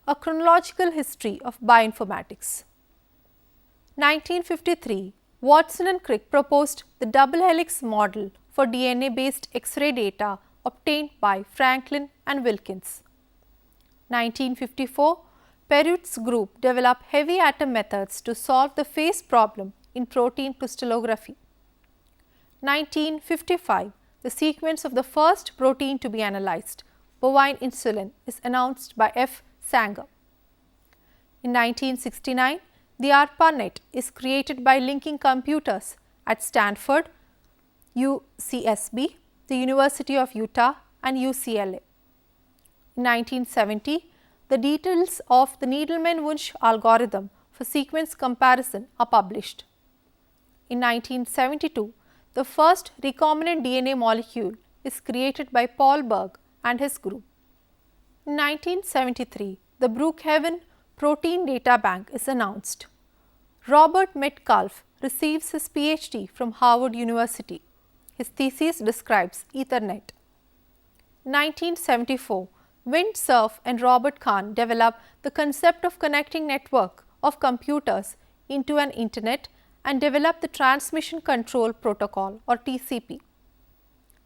A Chronological History of Bioinformatics. 1953, Watson and Crick proposed the double helix model for DNA based X-ray data obtained by Franklin and Wilkins. 1954, Perut's group developed heavy atom methods to solve the phase problem in protein crystallography. 1955, the sequence of the first protein to be analyzed, bovine insulin, is announced by F. Sanger. In 1969, the ARPANET is created by linking computers at Stanford, UCSB, the University of Utah and UCLA. In 1970, the details of the Needleman-Wunsch algorithm for sequence comparison are published. In 1972, the first recombinant DNA molecule is created by Paul Berg and his group. In 1973, the Brookhaven Protein Data Bank is announced. Robert Metcalfe receives his PhD from Harvard University. His thesis describes Ethernet. In 1974, Vint Cerf and Robert Kahn develop the concept of connecting network of computers into an internet and develop the Transmission Control Protocol or TCP.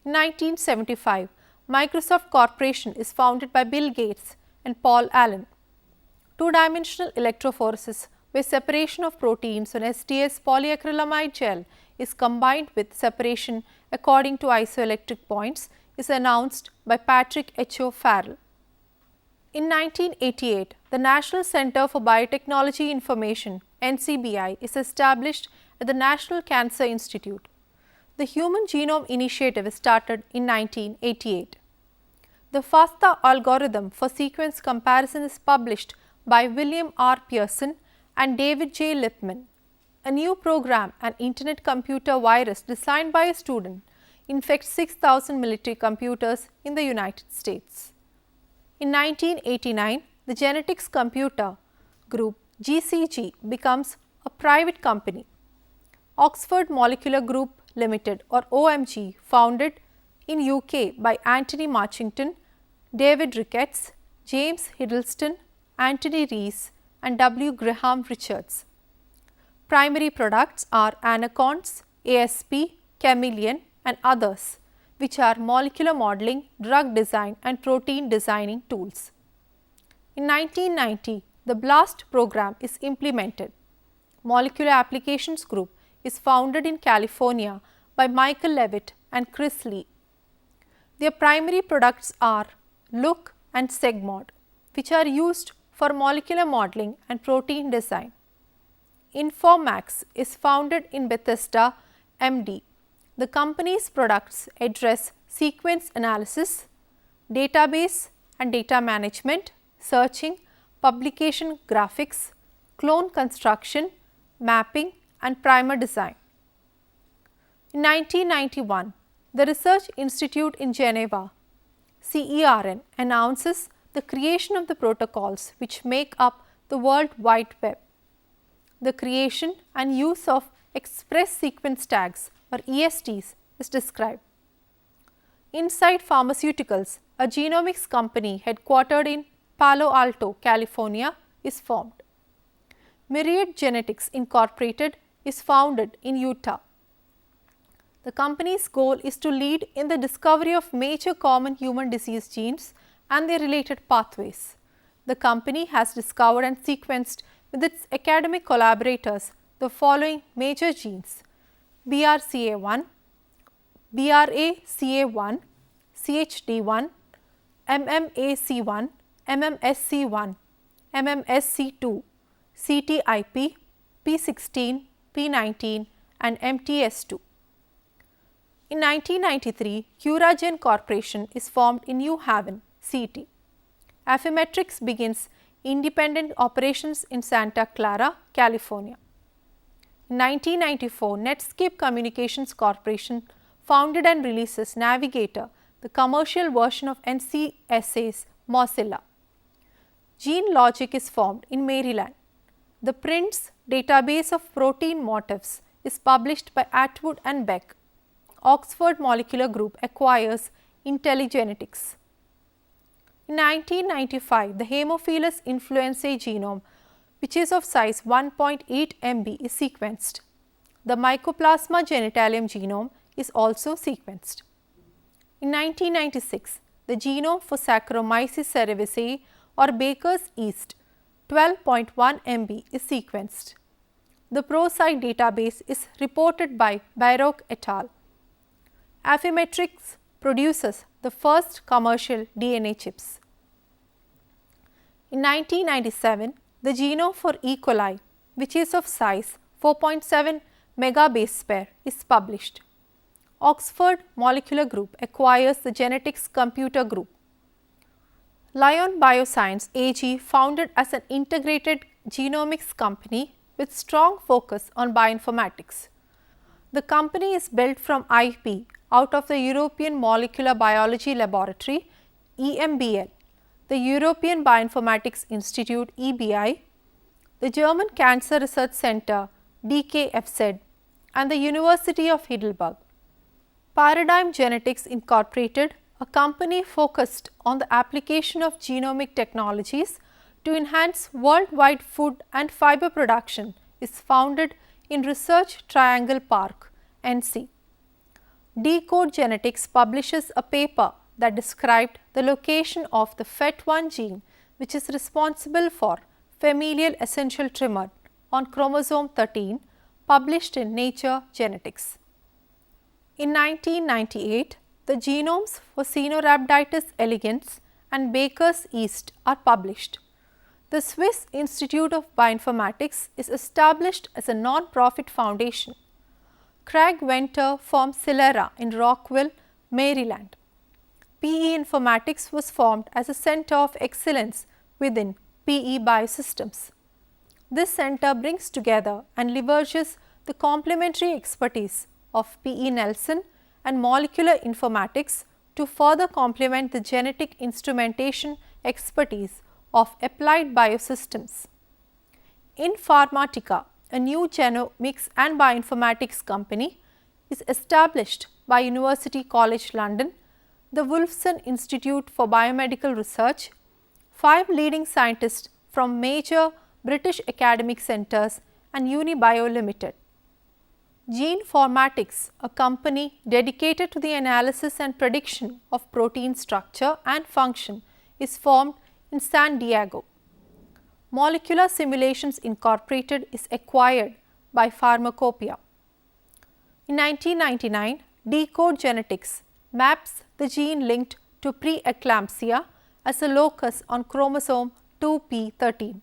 In 1975, Microsoft Corporation is founded by Bill Gates and Paul Allen. Two-dimensional electrophoresis, where separation of proteins on STS polyacrylamide gel is combined with separation according to isoelectric points, is announced by Patrick H. O. Farrell. In 1988, the National Center for Biotechnology Information (NCBI) is established at the National Cancer Institute. The Human Genome Initiative is started in 1988. The FASTA algorithm for sequence comparison is published by William R. Pearson and David J. Lippman. A new program, an Internet computer virus designed by a student, infects 6,000 military computers in the United States. In 1989, the Genetics Computer Group (GCG) becomes a private company. Oxford Molecular Group Limited or OMG, founded in UK by Anthony Marchington, David Ricketts, James Hiddleston, Anthony Rees and W. Graham Richards. Primary products are Anacons, ASP, Chameleon and others, which are molecular modeling, drug design and protein designing tools. In 1990, the BLAST program is implemented. Molecular Applications Group is founded in California by Michael Levitt and Chris Lee. Their primary products are Look and SegMod, which are used for molecular modeling and protein design. Informax is founded in Bethesda, MD. The company's products address sequence analysis, database and data management, searching, publication graphics, clone construction, mapping and primer design. In 1991, the Research Institute in Geneva, CERN, announces the creation of the protocols which make up the World Wide Web. The creation and use of express sequence tags or ESTs is described. Insight Pharmaceuticals, a genomics company headquartered in Palo Alto, California, is formed. Myriad Genetics Incorporated is founded in Utah. The company's goal is to lead in the discovery of major common human disease genes and their related pathways. The company has discovered and sequenced with its academic collaborators the following major genes: BRCA1, BRACA1, CHD1, MMAC1, MMSC1, MMSC2, CTIP, P16, P19 and MTS2. In 1993, Curagen Corporation is formed in New Haven, CT. Affymetrix begins independent operations in Santa Clara, California. In 1994, Netscape Communications Corporation founded and releases Navigator, the commercial version of NCSA's Mozilla. GeneLogic is formed in Maryland. The PRINTS database of protein motifs is published by Atwood and Beck. Oxford Molecular Group acquires IntelliGenetics. In 1995, the Haemophilus influenzae genome, which is of size 1.8 MB, is sequenced. The Mycoplasma genitalium genome is also sequenced. In 1996, the genome for Saccharomyces cerevisiae or Baker's yeast 12.1 MB is sequenced. The ProSite database is reported by Baroque et al. Affymetrix produces the first commercial DNA chips. In 1997, the genome for E. coli, which is of size 4.7 megabase pair, is published. Oxford Molecular Group acquires the Genetics Computer Group. Lion Bioscience AG, founded as an integrated genomics company with strong focus on bioinformatics. The company is built from IP out of the European Molecular Biology Laboratory EMBL, the European Bioinformatics Institute EBI, the German Cancer Research Center DKFZ, and the University of Heidelberg. Paradigm Genetics Incorporated, a company focused on the application of genomic technologies to enhance worldwide food and fiber production, is founded in Research Triangle Park, NC. Decode Genetics publishes a paper that described the location of the FET1 gene, which is responsible for familial essential tremor on chromosome 13, published in Nature Genetics. In 1998, the genomes for Caenorhabditis elegans and Baker's yeast are published. The Swiss Institute of Bioinformatics is established as a non-profit foundation. Craig Venter formed Celera in Rockville, Maryland. PE Informatics was formed as a center of excellence within PE Biosystems. This center brings together and leverages the complementary expertise of PE Nelson and molecular informatics to further complement the genetic instrumentation expertise of applied biosystems. Informatica, a new genomics and bioinformatics company, is established by University College London, the Wolfson Institute for Biomedical Research, 5 leading scientists from major British academic centres and Unibio Limited. Geneformatics, a company dedicated to the analysis and prediction of protein structure and function, is formed in San Diego. Molecular Simulations Incorporated is acquired by Pharmacopoeia. In 1999, Decode Genetics maps the gene linked to preeclampsia as a locus on chromosome 2p13.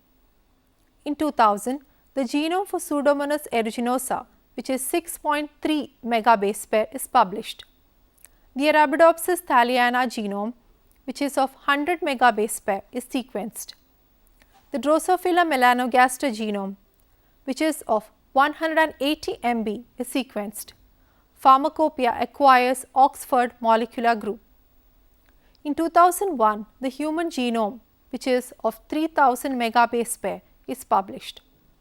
In 2000, the genome for Pseudomonas aeruginosa, which is 6.3 megabase pair, is published. The Arabidopsis thaliana genome, which is of 100 megabase pair, is sequenced. The Drosophila melanogaster genome, which is of 180 MB, is sequenced. Pharmacopoeia acquires Oxford Molecular Group. In 2001, the human genome, which is of 3000 megabase pair, is published.